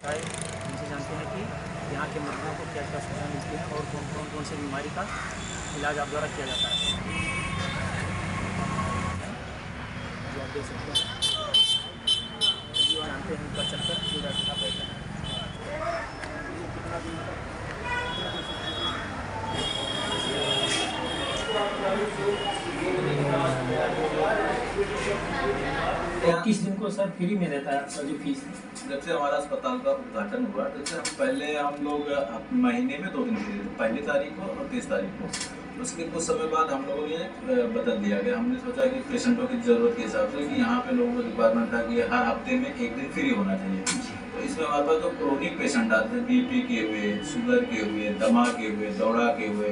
राय उनसे जानते हैं कि यहाँ के मरीजों को क्या क्या सुविधा मिलती है और कौन सी बीमारी का इलाज आप द्वारा किया जाता है। जो आप देख सकते हैं जो जानते हैं उनका चलकर जो डॉक्टर साहब बैठे हैं। और किस दिन को सर फ्री में रहता है आपका जो फीस? जब से हमारा अस्पताल का उद्घाटन हुआ तब से हम लोग महीने में 2 दिन फ्री थे, 1 तारीख को और 30 तारीख को। उसके कुछ समय बाद हम लोगों ने बदल दिया गया। हमने सोचा कि पेशेंटों की ज़रूरत के हिसाब से कि यहाँ पे लोगों को रिक्वायरमेंट था कि हर हफ्ते में 1 दिन फ्री होना चाहिए। तो इसमें हमारे पास जो क्रोनिक पेशेंट आते हैं, BP के हुए, शुगर के हुए, दमा के हुए, दौरा के हुए,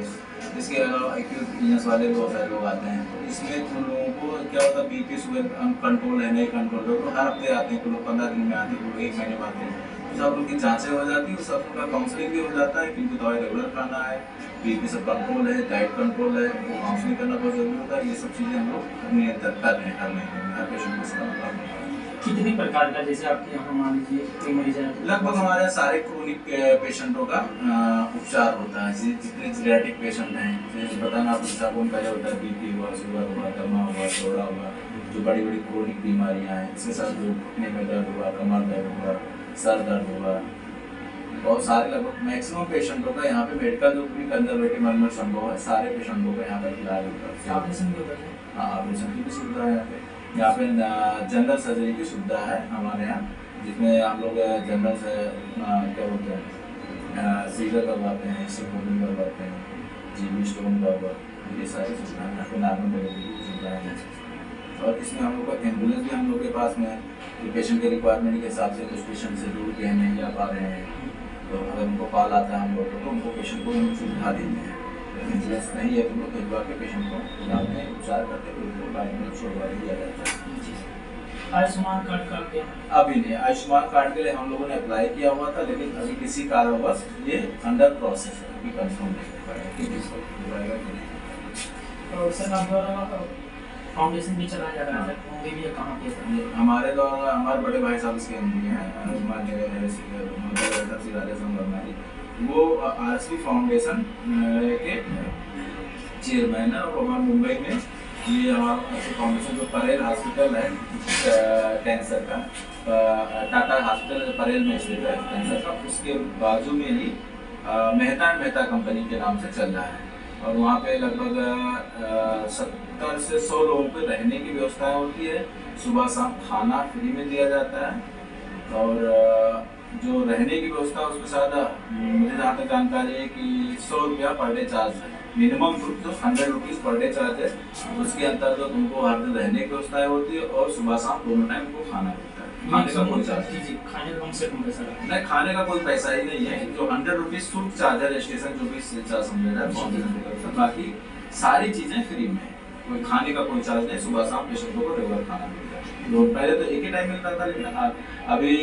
इसके अलावा एक्यूट इलनेस वाले बहुत सारे लोग आते हैं। तो इसमें उन लोगों को क्या होता है, BP शुगर कंट्रोल है नहीं कंट्रोल है, तो हर हफ्ते आते हैं, कुछ लोग 15 दिन में आते हैं, कुछ 1 महीने में आते हैं। तो सब उनकी जाँचें हो जाती है, सब उनका काउंसलिंग भी हो जाता है कि उनको दवाई रेगुलर खाना है, BP सब कंट्रोल है, डाइट कंट्रोल है, उनको काउंसलिंग करना बहुत जरूरी होता है। ये सब चीज़ें हम लोग नियंत्रित कर रहे हैं हर महीने में, हर पेशेंट को इसका कितनी प्रकार का, जैसे आपके यहाँ मान लीजिए कोई मरीज है? लगभग हमारे सारे क्रोनिक पेशेंटों का उपचार होता है। जितने जीरियाट्रिक पेशेंट हैं, जैसे बताना आप उनका जो होता है, BP हुआ, शुगर हुआ, दमा हुआ, दौरा हुआ, जो बड़ी बड़ी क्रोनिक बीमारियां हैं, इसके साथ जो घुटने में दर्द हुआ, कमर दर्द हुआ, सर दर्द हुआ, बहुत सारे लगभग मैक्सिमम पेशेंटों का यहाँ पे मेडिकल जो भी कंजर्वेटिव मैनेजमेंट संभव है, सारे पेशेंटों का यहाँ पर इलाज होता है। ऑपरेशन भी होता है? हाँ, ऑपरेशन की भी सुविधा है यहाँ पे जनरल सर्जरी की सुविधा है हमारे यहाँ, जिसमें हम लोग जनरल से क्या बोलते हैं, सीजर करवाते हैं, सिकोनी करवाते हैं, GB स्टोन का हुआ, ये सारी सुविधाएं यहाँ पे नॉर्मल डिलीवरी की सुविधाएँ हैं। और इसमें हम लोग का एम्बुलेंस भी हम लोग के पास में कि पेशेंट के रिक्वायरमेंट के हिसाब से कुछ पेशेंट से दूर के नहीं जा पा रहे हैं, तो अगर उनको कॉल आता है हम लोग को, तो उनको पेशेंट को हम सुविधा देते हैं। एम्बुलेंस नहीं है तो लोग भिजवा के पेशेंट को इलाज में उपचार करते हुए उनको लाइन में छोड़वा दिया जाता है। आयुष्मान कार्ड का क्या? अभी नहीं, आयुष्मान कार्ड के लिए हम लोगों ने अप्लाई किया हुआ था, लेकिन अभी किसी कारणवश ये अंडर प्रोसेस है, अभी कंफर्म नहीं हो पाया कि किसको मिलेगा कि नहीं। और सर आप द्वारा फाउंडेशन भी चलाया जा रहा है, वो भी कहाँ पे? हमारे द्वारा हमारे बड़े भाई साहब इसके MD हैं, वो RSP फाउंडेशन के चेयरमैन है। और हमारे मुंबई में ये हमारा फाउंडेशन जो परेल हॉस्पिटल है कैंसर का, टाटा हॉस्पिटल परेल में स्थित है कैंसर का, उसके बाजू में ही मेहता कंपनी के नाम से चल रहा है। और वहाँ पे लगभग 70 से 100 लोगों को रहने की व्यवस्था होती है, सुबह शाम खाना फ्री में दिया जाता है। और जो रहने की व्यवस्था उसके साथ मुझे जहाँ तक जानकारी है कि 100 रुपया पर डे चार्ज है, मिनिमम जो 100 रुपीज़ पर डे चार्ज है, उसके अंतर्गत उनको हर दिन रहने की व्यवस्था होती है और सुबह शाम दोनों टाइम उनको खाना मिलता है। खाने का कोई चार्ज खाने का कम से कम पैसा नहीं, खाने का कोई पैसा ही नहीं है। जो 100 रुपीज़ शुल्क चार्ज है, रजिस्ट्रेशन जो भी चार्ज समझा जाए, बाकी सारी चीज़ें फ्री में, कोई खाने का कोई चार्ज नहीं। सुबह शाम पेशेंटों को रेगुलर खाना मिलता है। पहले तो एक ही टाइम मिलता था, लेकिन अभी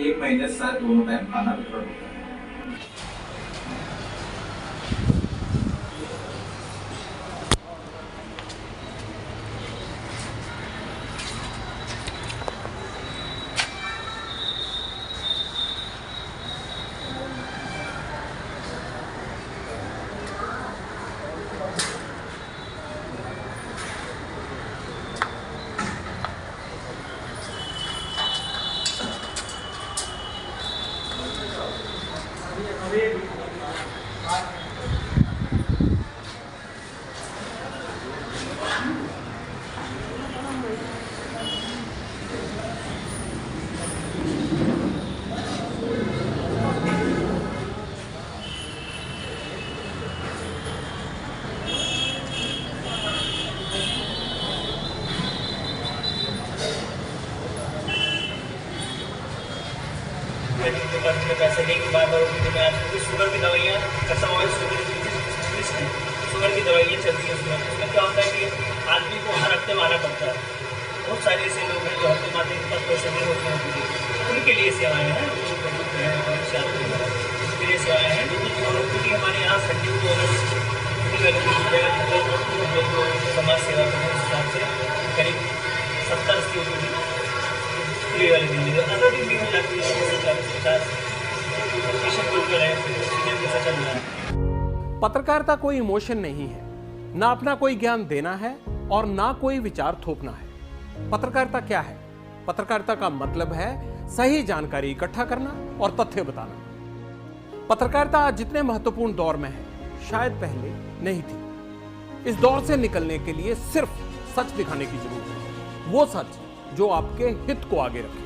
1 महीने से शायद दोनों टाइम खाना वितरण होता है। पैसे लेके बार-बार शुगर की दवाइयाँ, कसम ऑयल शुगर की दवाइयाँ चलती हैं उसमें क्या होता है कि आदमी को हर हफ्ते आना पड़ता है। बहुत सारे ऐसे लोग हैं जो हफ्ते मारने के पास पैसे नहीं होते हैं, उनके लिए सेवाएँ हैं, उसके लिए सेवाएँ हैं। क्योंकि हमारे यहाँ संडे को समाज सेवा करने के हिसाब से करीब 70-80 फ्री वाले दिन अदर दिन भी मिल जाती है। पत्रकारिता कोई इमोशन नहीं है, ना अपना कोई ज्ञान देना है और ना कोई विचार थोपना है। पत्रकारिता क्या है? पत्रकारिता का मतलब है सही जानकारी इकट्ठा करना और तथ्य बताना। पत्रकारिता आज जितने महत्वपूर्ण दौर में है, शायद पहले नहीं थी। इस दौर से निकलने के लिए सिर्फ सच दिखाने की जरूरत है, वो सच जो आपके हित को आगे रखे।